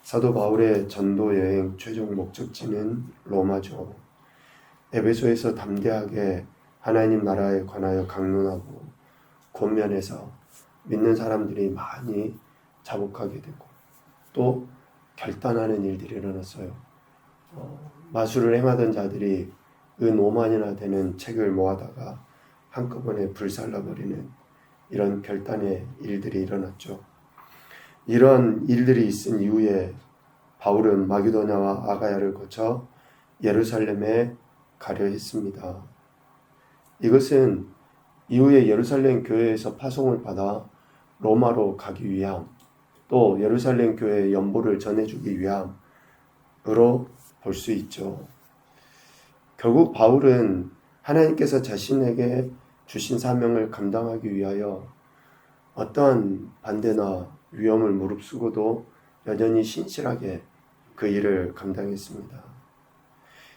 사도 바울의 전도 여행 최종 목적지는 로마죠. 에베소에서 담대하게 하나님 나라에 관하여 강론하고 권면해서 믿는 사람들이 많이 자복하게 되고 또 결단하는 일들이 일어났어요. 마술을 행하던 자들이 은 5만이나 되는 책을 모아다가 한꺼번에 불살라버리는 이런 결단의 일들이 일어났죠. 이런 일들이 있은 이후에 바울은 마게도냐와 아가야를 거쳐 예루살렘에 가려 했습니다. 이것은 이후에 예루살렘 교회에서 파송을 받아 로마로 가기 위함, 또 예루살렘 교회의 연보를 전해주기 위함으로 볼 수 있죠. 결국 바울은 하나님께서 자신에게 주신 사명을 감당하기 위하여 어떠한 반대나 위험을 무릅쓰고도 여전히 신실하게 그 일을 감당했습니다.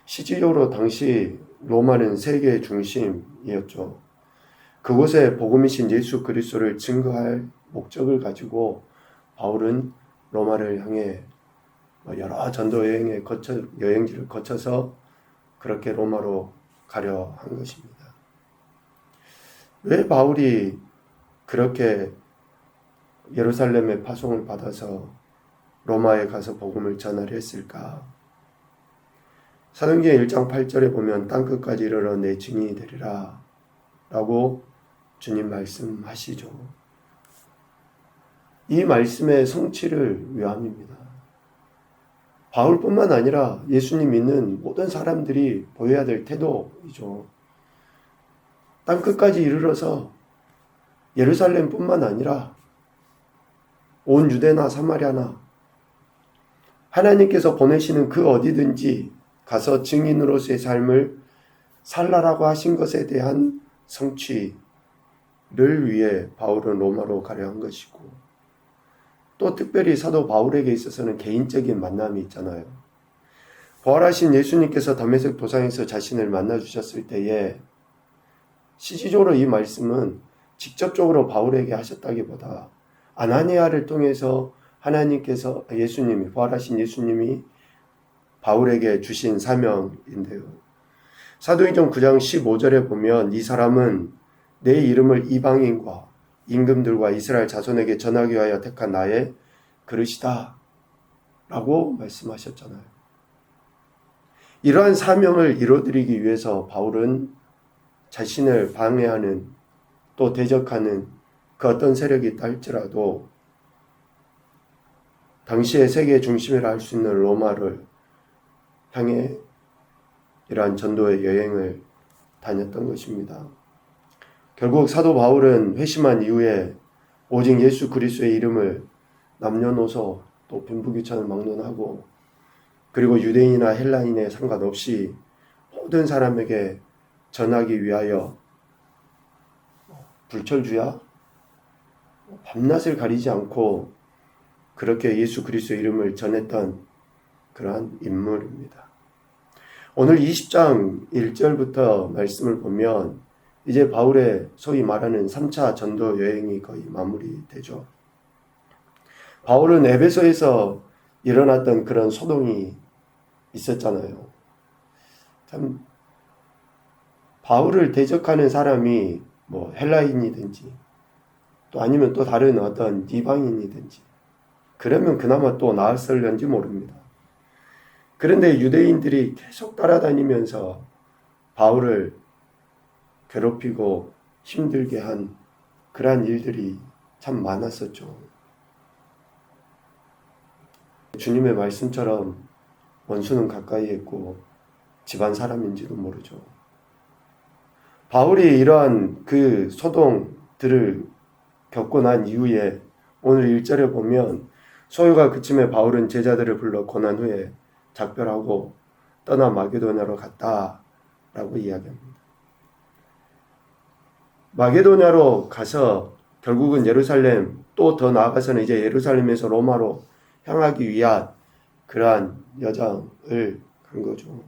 실질적으로 당시 로마는 세계의 중심이었죠. 그곳에 복음이신 예수 그리스도를 증거할 목적을 가지고 바울은 로마를 향해 여러 전도 여행지를 거쳐서 그렇게 로마로 가려 한 것입니다. 왜 바울이 그렇게 예루살렘에 파송을 받아서 로마에 가서 복음을 전하려 했을까? 사도행전 1장 8절에 보면 땅끝까지 이르러 내 증인이 되리라 라고 주님 말씀하시죠. 이 말씀의 성취를 위함입니다. 바울뿐만 아니라 예수님 믿는 모든 사람들이 보여야 될 태도이죠. 땅끝까지 이르러서 예루살렘뿐만 아니라 온 유대나 사마리아나 하나님께서 보내시는 그 어디든지 가서 증인으로서의 삶을 살라라고 하신 것에 대한 성취를 위해 바울은 로마로 가려 한 것이고, 또 특별히 사도 바울에게 있어서는 개인적인 만남이 있잖아요. 부활하신 예수님께서 다메섹 도상에서 자신을 만나주셨을 때에 실질적으로 이 말씀은 직접적으로 바울에게 하셨다기보다 아나니아를 통해서 하나님께서 부활하신 예수님이 바울에게 주신 사명인데요. 사도행전 9장 15절에 보면 이 사람은 내 이름을 이방인과 임금들과 이스라엘 자손에게 전하기 위하여 택한 나의 그릇이다 라고 말씀하셨잖아요. 이러한 사명을 이루어드리기 위해서 바울은 자신을 방해하는 또 대적하는 그 어떤 세력이 있다 할지라도 당시의 세계 중심이라 할 수 있는 로마를 향해 이러한 전도의 여행을 다녔던 것입니다. 결국 사도 바울은 회심한 이후에 오직 예수 그리스도의 이름을 남녀노소 또 빈부귀천을 막론하고 그리고 유대인이나 헬라인에 상관없이 모든 사람에게 전하기 위하여 불철주야 밤낮을 가리지 않고 그렇게 예수 그리스도의 이름을 전했던 그러한 인물입니다. 오늘 20장 1절부터 말씀을 보면 이제 바울의 소위 말하는 3차 전도 여행이 거의 마무리되죠. 바울은 에베소에서 일어났던 그런 소동이 있었잖아요. 참 바울을 대적하는 사람이 헬라인이든지 또 아니면 또 다른 어떤 이방인이든지 그러면 그나마 또 나았을런지 모릅니다. 그런데 유대인들이 계속 따라다니면서 바울을 괴롭히고 힘들게 한 그러한 일들이 참 많았었죠. 주님의 말씀처럼 원수는 가까이 있고 집안 사람인지도 모르죠. 바울이 이러한 그 소동들을 겪고 난 이후에 오늘 1절에 보면 소요가 그침에 바울은 제자들을 불러 고난 후에 작별하고 떠나 마게도냐로 갔다라고 이야기합니다. 마게도냐로 가서 결국은 예루살렘 또 더 나아가서는 이제 예루살렘에서 로마로 향하기 위한 그러한 여정을 간 거죠.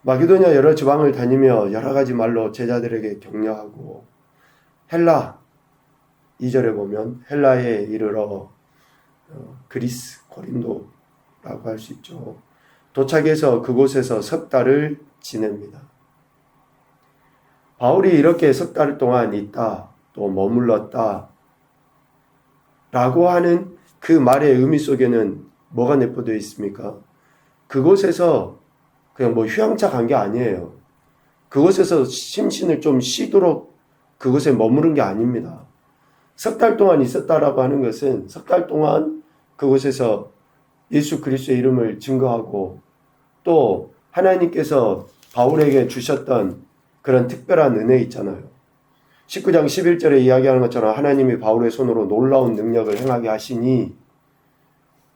마게도냐 여러 지방을 다니며 여러 가지 말로 제자들에게 격려하고 헬라 2절에 보면 헬라에 이르러 그리스, 고린도 라고 할 수 있죠. 도착해서 그곳에서 석 달을 지냅니다. 바울이 이렇게 석 달 동안 있다, 또 머물렀다 라고 하는 그 말의 의미 속에는 뭐가 내포되어 있습니까? 그곳에서 그냥 뭐 휴양차 간 게 아니에요. 그곳에서 심신을 좀 쉬도록 그곳에 머무른 게 아닙니다. 석 달 동안 있었다라고 하는 것은 석 달 동안 그곳에서 예수 그리스도의 이름을 증거하고 또 하나님께서 바울에게 주셨던 그런 특별한 은혜 있잖아요. 19장 11절에 이야기하는 것처럼 하나님이 바울의 손으로 놀라운 능력을 행하게 하시니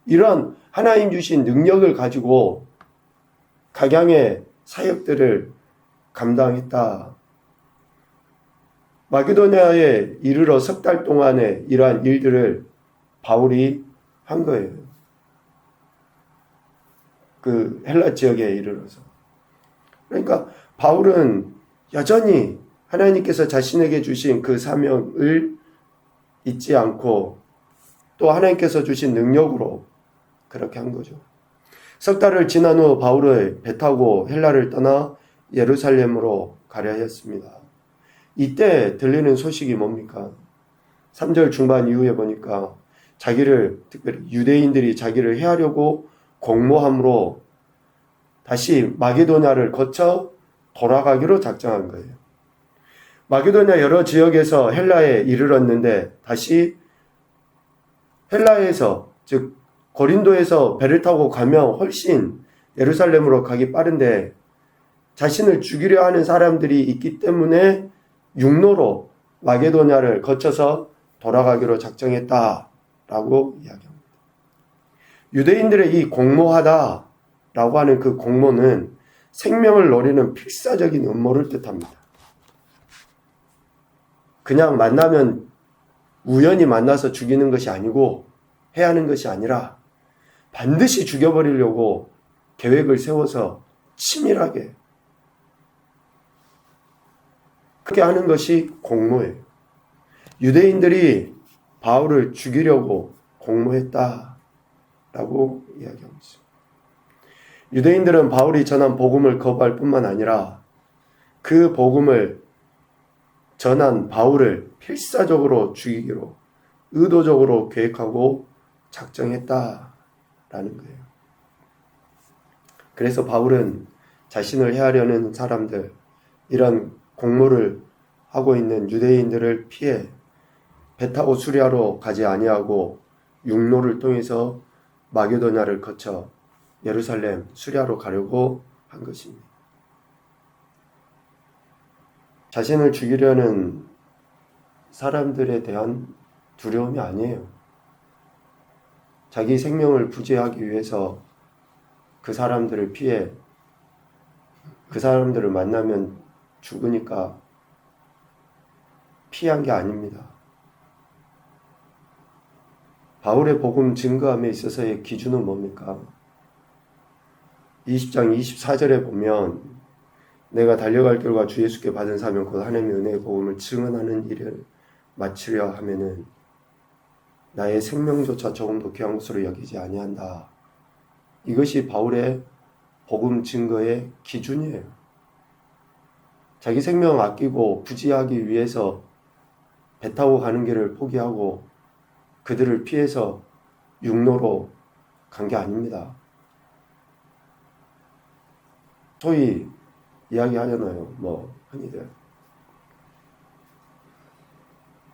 이런 하나님 주신 능력을 가지고 각양의 사역들을 감당했다. 마게도냐에 이르러 석 달 동안의 이러한 일들을 바울이 한 거예요. 그 헬라 지역에 이르러서. 그러니까 바울은 여전히 하나님께서 자신에게 주신 그 사명을 잊지 않고 또 하나님께서 주신 능력으로 그렇게 한 거죠. 석 달을 지난 후 바울은 배 타고 헬라를 떠나 예루살렘으로 가려 했습니다. 이때 들리는 소식이 뭡니까? 3절 중반 이후에 보니까 특별히 유대인들이 자기를 해하려고 공모함으로 다시 마게도냐를 거쳐 돌아가기로 작정한 거예요. 마게도냐 여러 지역에서 헬라에 이르렀는데 다시 헬라에서 즉 고린도에서 배를 타고 가면 훨씬 예루살렘으로 가기 빠른데 자신을 죽이려 하는 사람들이 있기 때문에 육로로 마게도냐를 거쳐서 돌아가기로 작정했다라고 이야기합니다. 유대인들의 이 공모하다라고 하는 그 공모는 생명을 노리는 필사적인 음모를 뜻합니다. 그냥 만나면 우연히 만나서 죽이는 것이 아니고 해야 하는 것이 아니라 반드시 죽여버리려고 계획을 세워서 치밀하게 그렇게 하는 것이 공모예요. 유대인들이 바울을 죽이려고 공모했다라고 이야기하고 있습니다. 유대인들은 바울이 전한 복음을 거부할 뿐만 아니라 그 복음을 전한 바울을 필사적으로 죽이기로 의도적으로 계획하고 작정했다라는 거예요. 그래서 바울은 자신을 해하려는 사람들, 이런 공모를 하고 있는 유대인들을 피해 배 타고 수리아로 가지 아니하고 육로를 통해서 마게도냐를 거쳐 예루살렘, 수리아로 가려고 한 것입니다. 자신을 죽이려는 사람들에 대한 두려움이 아니에요. 자기 생명을 부지하기 위해서 그 사람들을 피해 그 사람들을 만나면 죽으니까 피한 게 아닙니다. 바울의 복음 증거함에 있어서의 기준은 뭡니까? 20장 24절에 보면 내가 달려갈 길과 주 예수께 받은 사명 곧 하나님의 은혜의 복음을 증언하는 일을 마치려 하면은 나의 생명조차 조금도 귀한 것으로 여기지 아니한다. 이것이 바울의 복음 증거의 기준이에요. 자기 생명 아끼고 부지하기 위해서 배 타고 가는 길을 포기하고 그들을 피해서 육로로 간 게 아닙니다. 소위 이야기하잖아요. 흔히들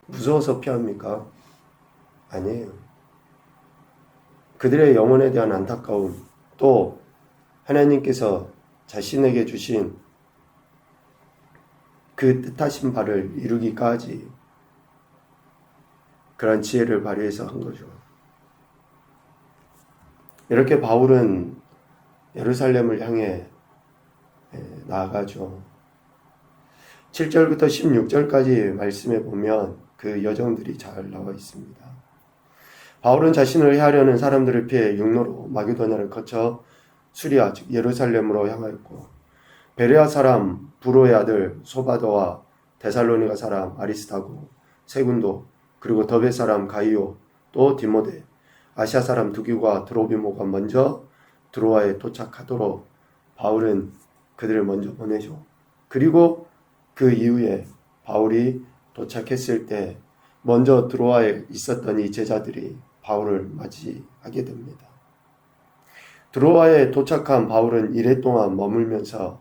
무서워서 피합니까? 아니에요. 그들의 영혼에 대한 안타까움, 또 하나님께서 자신에게 주신 그 뜻하신 바를 이루기까지 그런 지혜를 발휘해서 한 거죠. 이렇게 바울은 예루살렘을 향해 나아가죠. 7절부터 16절까지 말씀해 보면 그 여정들이 잘 나와 있습니다. 바울은 자신을 해하려는 사람들을 피해 육로로 마게도냐를 거쳐 수리아 즉 예루살렘으로 향하였고 베레아 사람 브로의 아들 소바도와 데살로니가 사람 아리스타고 세군도 그리고 더베 사람 가이오 또 디모데 아시아 사람 두기과 드로비모가 먼저 드로아에 도착하도록 바울은 그들을 먼저 보내죠. 그리고 그 이후에 바울이 도착했을 때 먼저 드로아에 있었던 이 제자들이 바울을 맞이하게 됩니다. 드로아에 도착한 바울은 이래 동안 머물면서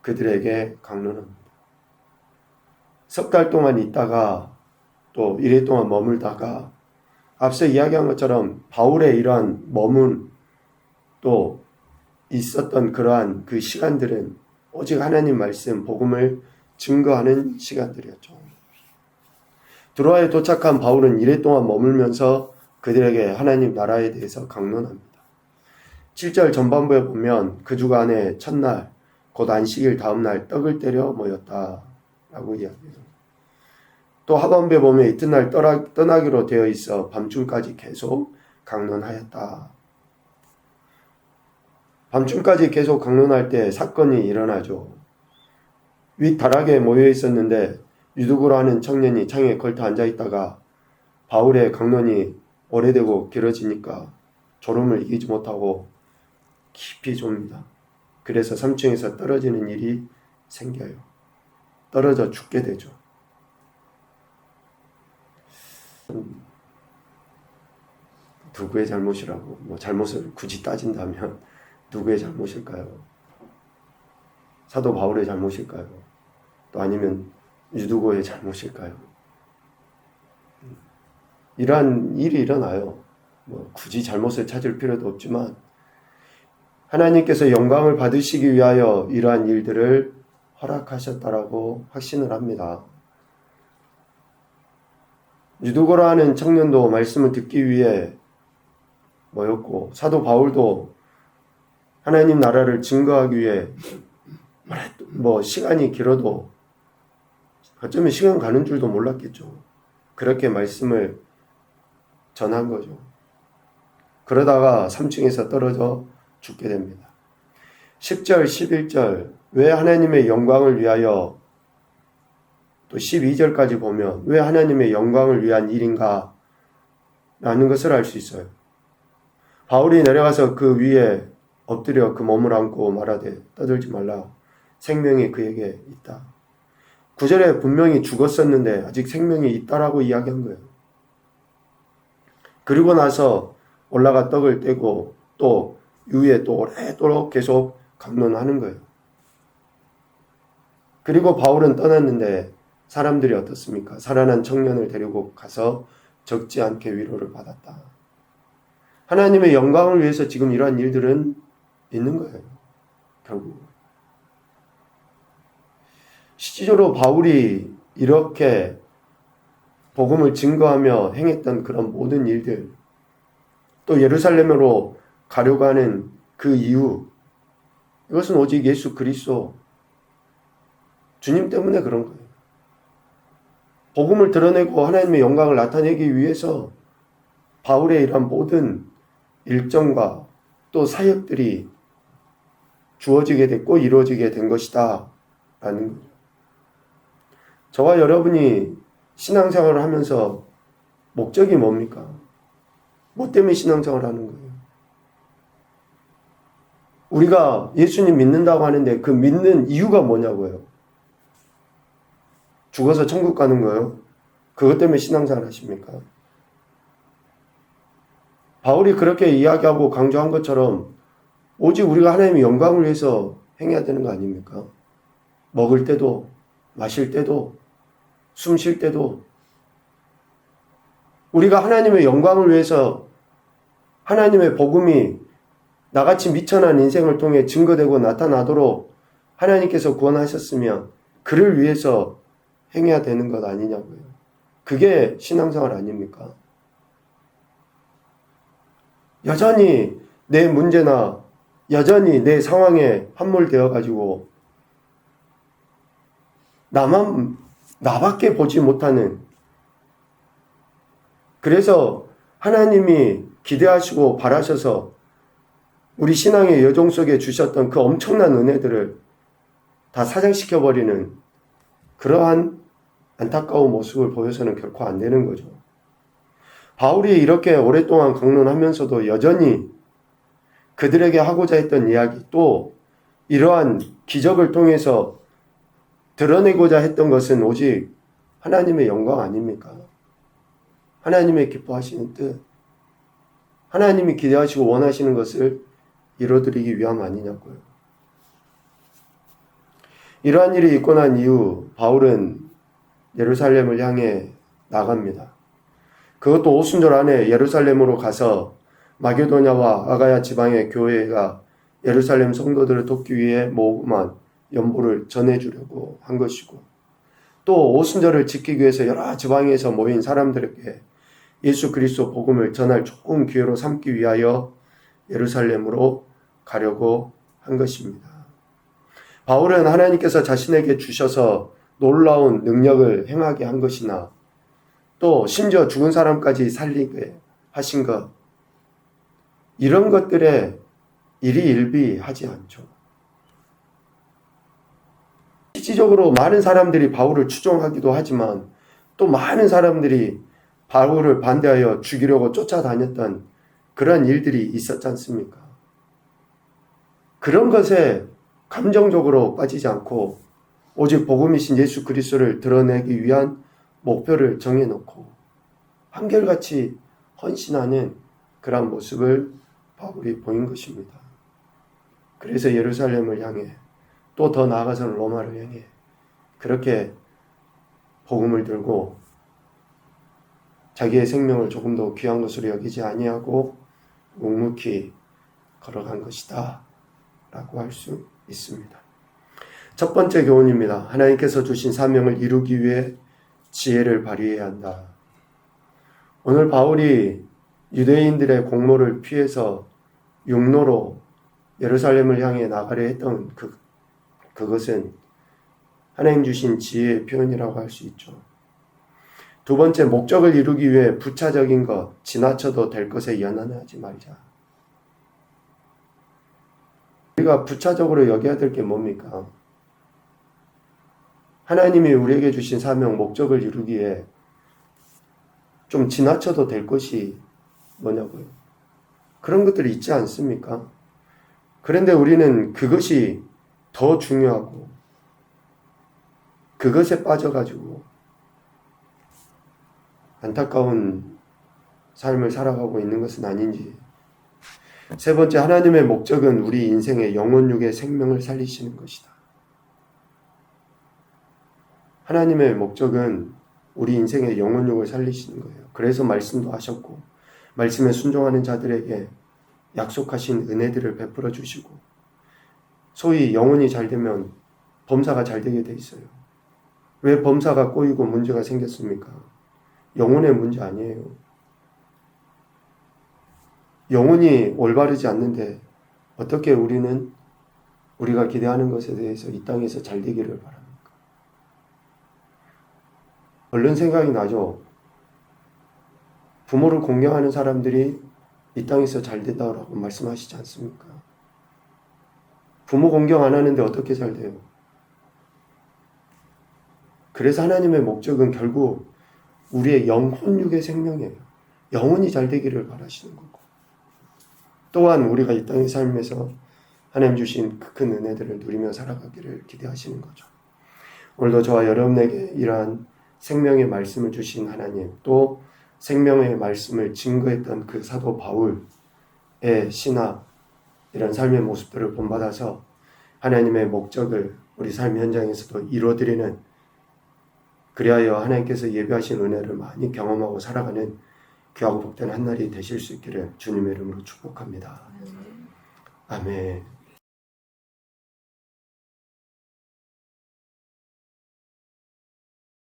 그들에게 강론합니다. 석 달 동안 있다가 또 이래 동안 머물다가 앞서 이야기한 것처럼 바울의 이러한 머문 또 있었던 그러한 그 시간들은 오직 하나님 말씀, 복음을 증거하는 시간들이었죠. 드로아에 도착한 바울은 이래 동안 머물면서 그들에게 하나님 나라에 대해서 강론합니다. 7절 전반부에 보면 그 주간의 첫날 곧 안식일 다음날 떡을 때려 모였다라고 이야기해요. 또 하반부에 보면 이튿날 떠나기로 되어 있어 밤중까지 계속 강론하였다. 밤중까지 계속 강론할 때 사건이 일어나죠. 윗다락에 모여 있었는데 유두고로 하는 청년이 창에 걸터 앉아있다가 바울의 강론이 오래되고 길어지니까 졸음을 이기지 못하고 깊이 좁니다. 그래서 3층에서 떨어지는 일이 생겨요. 떨어져 죽게 되죠. 누구의 잘못이라고 잘못을 굳이 따진다면 누구의 잘못일까요? 사도 바울의 잘못일까요? 또 아니면 유두고의 잘못일까요? 이러한 일이 일어나요. 굳이 잘못을 찾을 필요도 없지만 하나님께서 영광을 받으시기 위하여 이러한 일들을 허락하셨다라고 확신을 합니다. 유두고라 하는 청년도 말씀을 듣기 위해 모였고 사도 바울도 하나님 나라를 증거하기 위해 시간이 길어도 어쩌면 시간 가는 줄도 몰랐겠죠. 그렇게 말씀을 전한 거죠. 그러다가 3층에서 떨어져 죽게 됩니다. 10절, 11절 왜 하나님의 영광을 위하여 또 12절까지 보면 왜 하나님의 영광을 위한 일인가 라는 것을 알 수 있어요. 바울이 내려가서 그 위에 엎드려 그 몸을 안고 말하되 떠들지 말라 생명이 그에게 있다. 9절에 분명히 죽었었는데 아직 생명이 있다라고 이야기한 거예요. 그리고 나서 올라가 떡을 떼고 또 위에 또 오래도록 계속 강론하는 거예요. 그리고 바울은 떠났는데 사람들이 어떻습니까? 살아난 청년을 데리고 가서 적지 않게 위로를 받았다. 하나님의 영광을 위해서 지금 이러한 일들은 있는 거예요. 결국 실질적으로 바울이 이렇게 복음을 증거하며 행했던 그런 모든 일들 또 예루살렘으로 가려고 하는 그 이유 이것은 오직 예수 그리스도 주님 때문에 그런 거예요. 복음을 드러내고 하나님의 영광을 나타내기 위해서 바울의 이러한 모든 일정과 또 사역들이 주어지게 됐고 이루어지게 된 것이다 라는 거죠. 저와 여러분이 신앙생활을 하면서 목적이 뭡니까? 뭐 때문에 신앙생활을 하는 거예요? 우리가 예수님 믿는다고 하는데 그 믿는 이유가 뭐냐고요? 죽어서 천국 가는 거예요? 그것 때문에 신앙생활 하십니까? 바울이 그렇게 이야기하고 강조한 것처럼 오직 우리가 하나님의 영광을 위해서 행해야 되는 거 아닙니까? 먹을 때도 마실 때도 숨 쉴 때도 우리가 하나님의 영광을 위해서 하나님의 복음이 나같이 미천한 인생을 통해 증거되고 나타나도록 하나님께서 구원하셨으면 그를 위해서 행해야 되는 것 아니냐고요. 그게 신앙생활 아닙니까? 여전히 내 문제나 여전히 내 상황에 함몰되어 가지고 나밖에 보지 못하는 그래서 하나님이 기대하시고 바라셔서 우리 신앙의 여정 속에 주셨던 그 엄청난 은혜들을 다 사장시켜버리는 그러한 안타까운 모습을 보여서는 결코 안 되는 거죠. 바울이 이렇게 오랫동안 강론하면서도 여전히 그들에게 하고자 했던 이야기, 또 이러한 기적을 통해서 드러내고자 했던 것은 오직 하나님의 영광 아닙니까? 하나님의 기뻐하시는 뜻, 하나님이 기대하시고 원하시는 것을 이뤄드리기 위함 아니냐고요. 이러한 일이 있고 난 이후 바울은 예루살렘을 향해 나갑니다. 그것도 오순절 안에 예루살렘으로 가서 마게도냐와 아가야 지방의 교회가 예루살렘 성도들을 돕기 위해 모금한 연보를 전해주려고 한 것이고, 또 오순절을 지키기 위해서 여러 지방에서 모인 사람들에게 예수 그리스도 복음을 전할 좋은 기회로 삼기 위하여 예루살렘으로 가려고 한 것입니다. 바울은 하나님께서 자신에게 주셔서 놀라운 능력을 행하게 한 것이나, 또 심지어 죽은 사람까지 살리게 하신 것, 이런 것들에 일희일비하지 않죠. 실질적으로 많은 사람들이 바울을 추종하기도 하지만, 또 많은 사람들이 바울을 반대하여 죽이려고 쫓아다녔던 그런 일들이 있었지 않습니까? 그런 것에 감정적으로 빠지지 않고 오직 복음이신 예수 그리스도를 드러내기 위한 목표를 정해놓고 한결같이 헌신하는 그런 모습을 바울이 보인 것입니다. 그래서 예루살렘을 향해, 또 더 나아가서는 로마를 향해 그렇게 복음을 들고 자기의 생명을 조금 더 귀한 것으로 여기지 아니하고 묵묵히 걸어간 것이다 라고 할 수 있습니다. 첫 번째 교훈입니다. 하나님께서 주신 사명을 이루기 위해 지혜를 발휘해야 한다. 오늘 바울이 유대인들의 공로를 피해서 육로로 예루살렘을 향해 나가려 했던 그것은 하나님 주신 지혜의 표현이라고 할 수 있죠. 두 번째, 목적을 이루기 위해 부차적인 것, 지나쳐도 될 것에 연연하지 말자. 우리가 부차적으로 여겨야 될 게 뭡니까? 하나님이 우리에게 주신 사명, 목적을 이루기에 좀 지나쳐도 될 것이 뭐냐고요? 그런 것들이 있지 않습니까? 그런데 우리는 그것이 더 중요하고 그것에 빠져가지고 안타까운 삶을 살아가고 있는 것은 아닌지. 세 번째, 하나님의 목적은 우리 인생의 영혼육의 생명을 살리시는 것이다. 하나님의 목적은 우리 인생의 영혼육을 살리시는 거예요. 그래서 말씀도 하셨고, 말씀에 순종하는 자들에게 약속하신 은혜들을 베풀어 주시고, 소위 영혼이 잘 되면 범사가 잘 되게 돼 있어요. 왜 범사가 꼬이고 문제가 생겼습니까? 영혼의 문제 아니에요. 영혼이 올바르지 않는데 어떻게 우리가 기대하는 것에 대해서 이 땅에서 잘 되기를 바랍니까? 얼른 생각이 나죠. 부모를 공경하는 사람들이 이 땅에서 잘 된다고 말씀하시지 않습니까? 부모 공경 안 하는데 어떻게 잘 돼요? 그래서 하나님의 목적은 결국 우리의 영혼육의 생명이에요. 영혼이 잘 되기를 바라시는 거고, 또한 우리가 이 땅의 삶에서 하나님 주신 그 큰 은혜들을 누리며 살아가기를 기대하시는 거죠. 오늘도 저와 여러분에게 이러한 생명의 말씀을 주신 하나님, 또 생명의 말씀을 증거했던 그 사도 바울의 신학, 이런 삶의 모습들을 본받아서 하나님의 목적을 우리 삶 현장에서도 이루어드리는, 그리하여 하나님께서 예비하신 은혜를 많이 경험하고 살아가는 귀하고 복된 한 날이 되실 수 있기를 주님의 이름으로 축복합니다. 아멘.